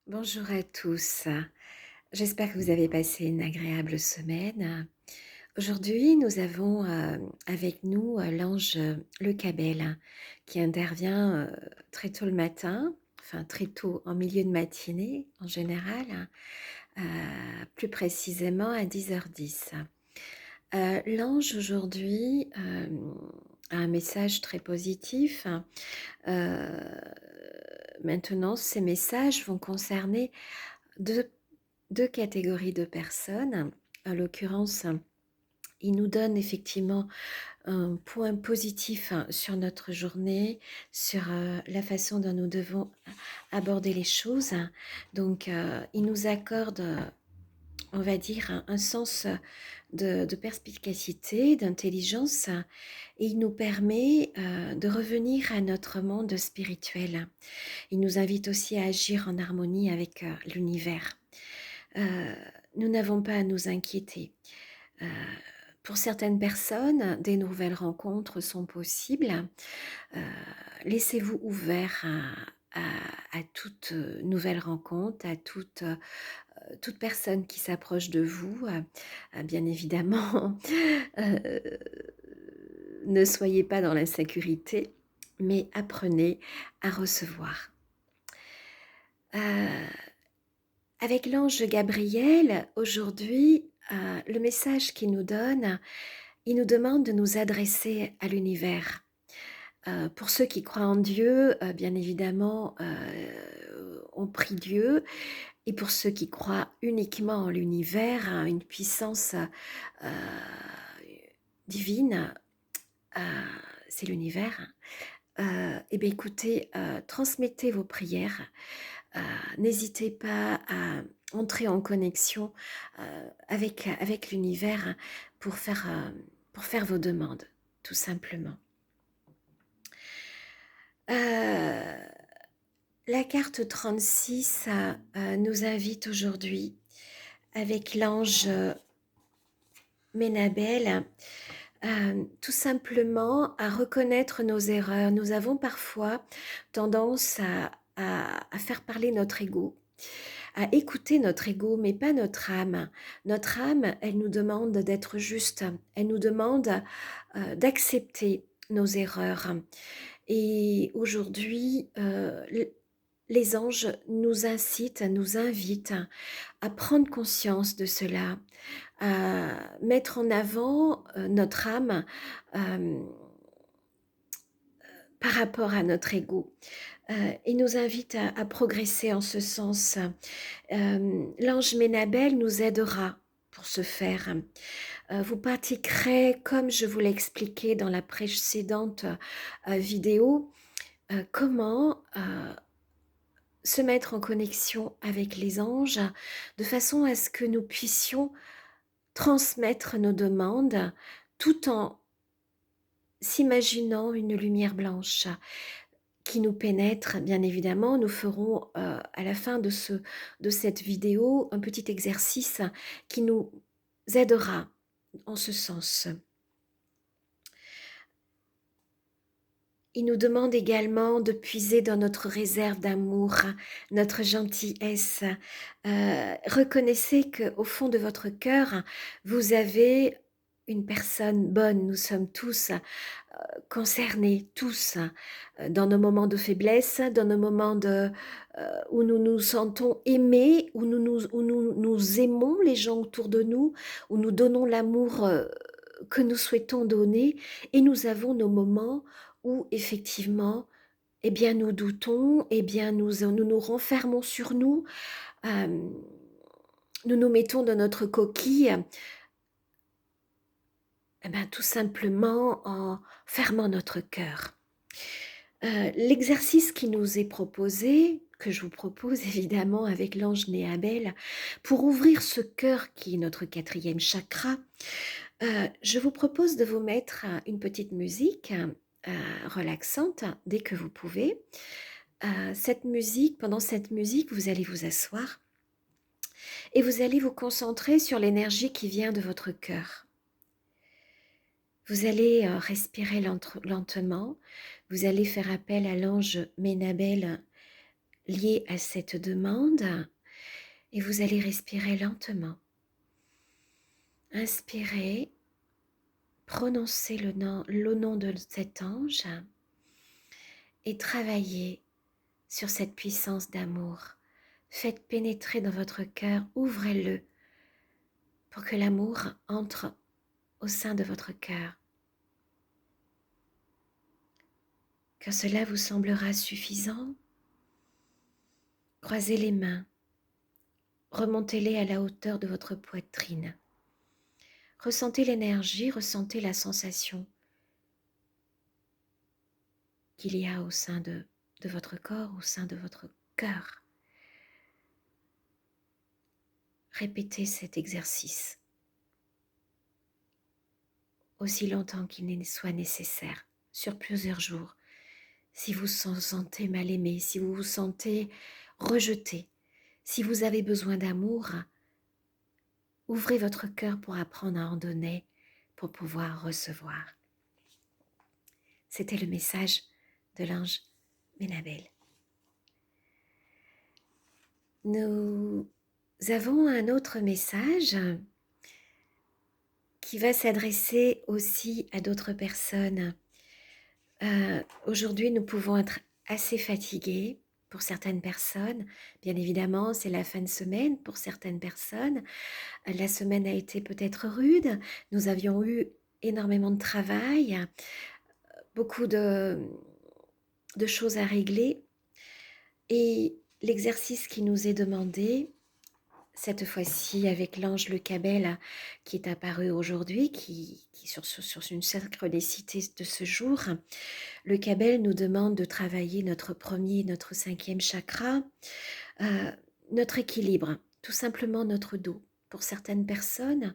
Bonjour à tous. J'espère que vous avez passé une agréable semaine. Aujourd'hui, nous avons avec nous l'ange Le Cabel qui intervient très tôt le matin, enfin très tôt en milieu de matinée en général, plus précisément à 10h10. L'ange aujourd'hui a un message très positif. Euh, Maintenant, ces messages vont concerner deux deux catégories de personnes. En l'occurrence, il nous donne effectivement un point positif sur notre journée, sur la façon dont nous devons aborder les choses. Donc, il nous accorde, on va dire, un sens de perspicacité, d'intelligence, et il nous permet de revenir à notre monde spirituel. Il nous invite aussi à agir en harmonie avec l'univers. Euh, Nous n'avons pas à nous inquiéter. Euh, pour certaines personnes, des nouvelles rencontres sont possibles. Euh, Laissez-vous ouvert à toute nouvelle rencontre, à toute personne qui s'approche de vous. Bien évidemment, euh, ne soyez pas dans l'insécurité, mais apprenez à recevoir. Euh, Avec l'ange Gabriel, aujourd'hui, le message qu'il nous donne, il nous demande de nous adresser à l'univers. Pour ceux qui croient en Dieu, bien évidemment, on prie Dieu. Et pour ceux qui croient uniquement en l'univers, une puissance divine, euh, c'est l'univers. Eh bien, écoutez, transmettez vos prières. Euh, N'hésitez pas à entrer en connexion avec l'univers pour faire vos demandes, tout simplement. Euh, la carte 36 nous invite aujourd'hui avec l'ange Ménabel tout simplement à reconnaître nos erreurs. Nous avons parfois tendance à faire parler notre ego, à écouter notre ego, mais pas notre âme. Notre âme, elle nous demande d'être juste, elle nous demande d'accepter nos erreurs. Et aujourd'hui, les anges nous incitent, nous invitent à prendre conscience de cela, à mettre en avant notre âme euh, par rapport à notre ego. Et nous invite à progresser en ce sens. L'ange Ménabel nous aidera pour ce faire. Vous pratiquerez, comme je vous l'ai expliqué dans la précédente vidéo, comment se mettre en connexion avec les anges de façon à ce que nous puissions transmettre nos demandes tout en s'imaginant une lumière blanche qui nous pénètre. Bien évidemment, nous ferons à la fin de cette vidéo un petit exercice qui nous aidera en ce sens. Il nous demande également de puiser dans notre réserve d'amour, notre gentillesse. Reconnaissez qu'au fond de votre cœur, vous avez une personne bonne. Nous sommes tous concernés, tous, dans nos moments de faiblesse, dans nos moments où nous nous sentons aimés, où nous aimons les gens autour de nous, où nous donnons l'amour que nous souhaitons donner. Et nous avons nos moments où effectivement, eh bien, nous doutons, eh bien, nous renfermons sur nous, euh, nous nous mettons dans notre coquille, eh ben, tout simplement en fermant notre cœur. L'exercice qui nous est proposé, que je vous propose évidemment avec l'ange Néabel, pour ouvrir ce cœur qui est notre quatrième chakra, je vous propose de vous mettre une petite musique relaxante dès que vous pouvez. Pendant cette musique, vous allez vous asseoir et vous allez vous concentrer sur l'énergie qui vient de votre cœur. Vous allez respirer lentement, vous allez faire appel à l'ange Ménabel lié à cette demande et vous allez respirer lentement. Inspirez, prononcez le nom de cet ange et travaillez sur cette puissance d'amour. Faites pénétrer dans votre cœur, ouvrez-le pour que l'amour entre au sein de votre cœur. Quand cela vous semblera suffisant, croisez les mains, remontez-les à la hauteur de votre poitrine. Ressentez l'énergie, ressentez la sensation qu'il y a au sein de votre corps, au sein de votre cœur. Répétez cet exercice aussi longtemps qu'il soit nécessaire, sur plusieurs jours. Si vous vous sentez mal aimé, si vous vous sentez rejeté, si vous avez besoin d'amour, ouvrez votre cœur pour apprendre à en donner, pour pouvoir recevoir. C'était le message de l'ange Ménabel. Nous avons un autre message qui va s'adresser aussi à d'autres personnes. Aujourd'hui, nous pouvons être assez fatigués pour certaines personnes. Bien évidemment, c'est la fin de semaine pour certaines personnes. La semaine a été peut-être rude. Nous avions eu énormément de travail, beaucoup de choses à régler. Et l'exercice qui nous est demandé, cette fois-ci avec l'ange Le Cabel qui est apparu aujourd'hui, qui sur une synchronicité de ce jour, Le Cabel nous demande de travailler notre premier, notre 5e chakra, notre équilibre, tout simplement notre dos. Pour certaines personnes,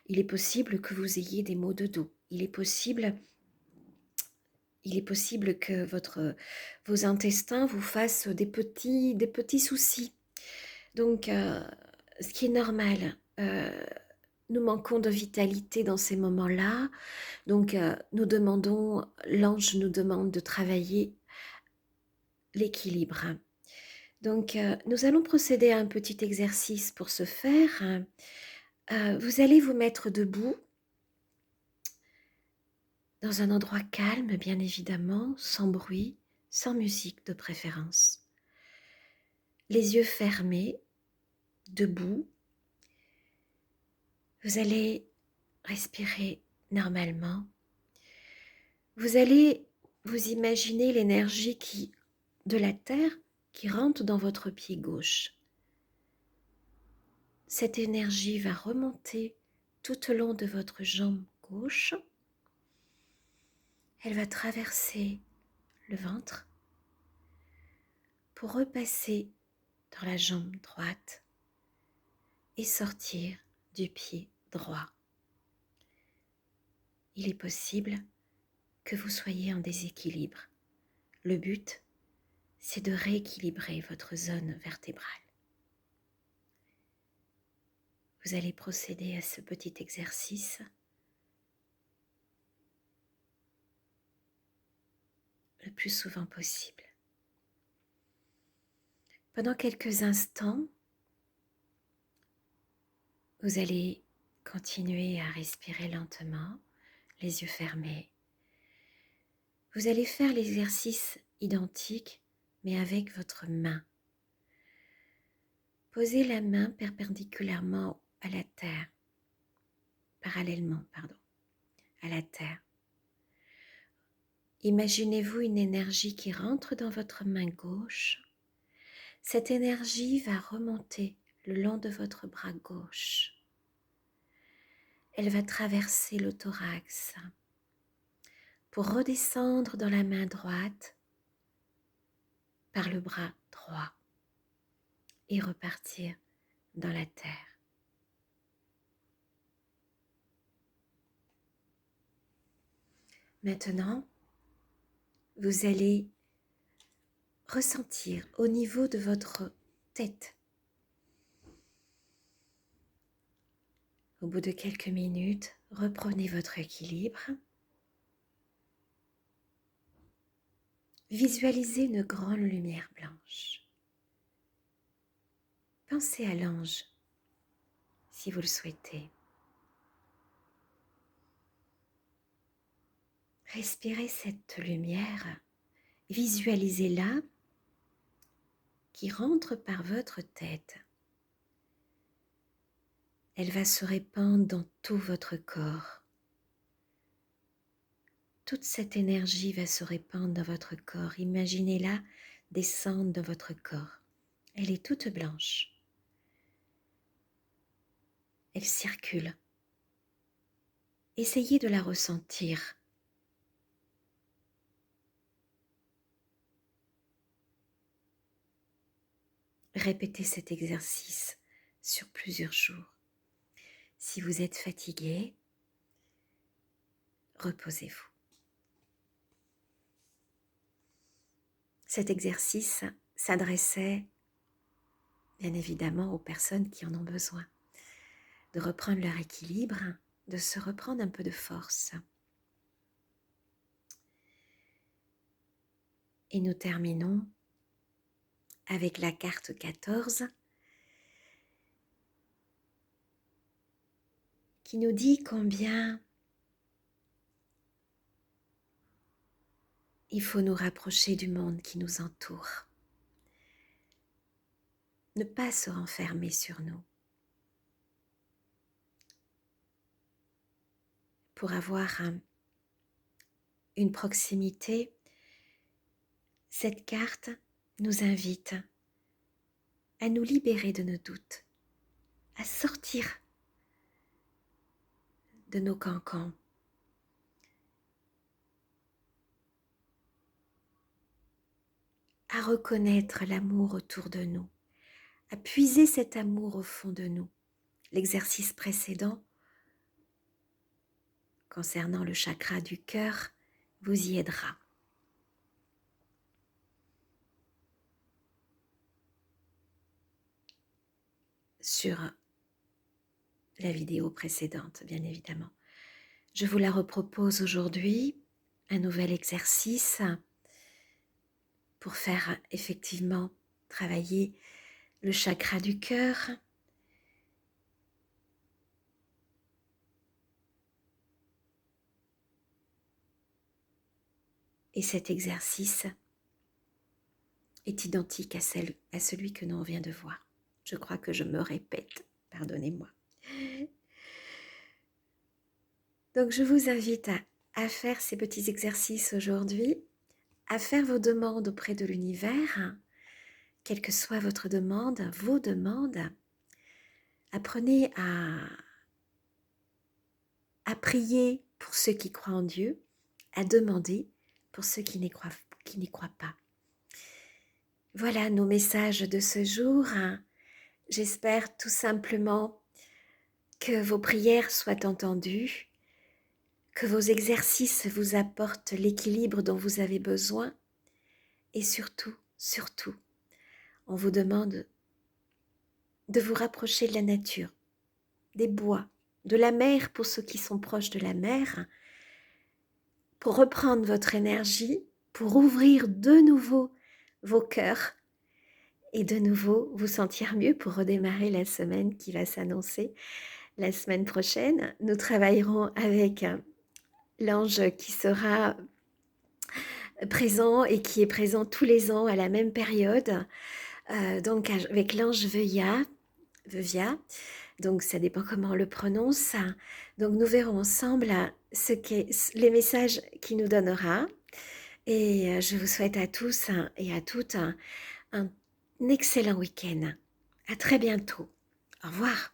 il est possible que vous ayez des maux de dos. Il est possible que vos intestins vous fassent des petits soucis. Donc, ce qui est normal, nous manquons de vitalité dans ces moments-là. Donc, l'ange nous demande de travailler l'équilibre. Donc, nous allons procéder à un petit exercice pour ce faire. Vous allez vous mettre debout dans un endroit calme, bien évidemment, sans bruit, sans musique de préférence. Les yeux fermés, debout. Vous allez respirer normalement. Vous allez vous imaginer l'énergie de la terre qui rentre dans votre pied gauche. Cette énergie va remonter tout au long de votre jambe gauche. Elle va traverser le ventre pour repasser dans la jambe droite et sortir du pied droit. Il est possible que vous soyez en déséquilibre. Le but, c'est de rééquilibrer votre zone vertébrale. Vous allez procéder à ce petit exercice le plus souvent possible. Pendant quelques instants, vous allez continuer à respirer lentement, les yeux fermés. Vous allez faire l'exercice identique, mais avec votre main. Posez la main perpendiculairement à la terre, parallèlement, à la terre. Imaginez-vous une énergie qui rentre dans votre main gauche. Cette énergie va remonter le long de votre bras gauche. Elle va traverser le thorax pour redescendre dans la main droite par le bras droit et repartir dans la terre. Maintenant, vous allez ressentir au niveau de votre tête. Au bout de quelques minutes, reprenez votre équilibre. Visualisez une grande lumière blanche pensez à l'ange si vous le souhaitez. Respirez cette lumière, visualisez-la qui rentre par votre tête. Elle va se répandre dans tout votre corps. Toute cette énergie va se répandre dans votre corps. Imaginez-la descendre dans votre corps. Elle est toute blanche. Elle circule. Essayez de la ressentir. Répétez cet exercice sur plusieurs jours. Si vous êtes fatigué, reposez-vous. Cet exercice s'adressait bien évidemment aux personnes qui en ont besoin, de reprendre leur équilibre, de se reprendre un peu de force. Et nous terminons avec la carte 14 qui nous dit combien il faut nous rapprocher du monde qui nous entoure. Ne pas se renfermer sur nous. Pour avoir une proximité, cette carte nous invite à nous libérer de nos doutes, à sortir de nos cancans, à reconnaître l'amour autour de nous, à puiser cet amour au fond de nous. L'exercice précédent, concernant le chakra du cœur, vous y aidera. Sur la vidéo précédente, bien évidemment. Je vous la repropose aujourd'hui, un nouvel exercice pour faire effectivement travailler le chakra du cœur. Et cet exercice est identique à celui que l'on vient de voir. Je crois que je me répète, pardonnez-moi. Donc je vous invite à faire ces petits exercices aujourd'hui, à faire vos demandes auprès de l'univers, quelle que soit votre demande, vos demandes. Apprenez à prier pour ceux qui croient en Dieu, à demander pour ceux qui n'y croient pas. Voilà nos messages de ce jour. J'espère tout simplement que vos prières soient entendues, que vos exercices vous apportent l'équilibre dont vous avez besoin et surtout, on vous demande de vous rapprocher de la nature, des bois, de la mer pour ceux qui sont proches de la mer, pour reprendre votre énergie, pour ouvrir de nouveau vos cœurs et de nouveau vous sentir mieux pour redémarrer la semaine qui va s'annoncer. La semaine prochaine, nous travaillerons avec l'ange qui sera présent et qui est présent tous les ans à la même période, donc avec l'ange Veuvia, donc ça dépend comment on le prononce. Donc nous verrons ensemble les messages qu'il nous donnera. Et je vous souhaite à tous et à toutes un excellent week-end. À très bientôt. Au revoir.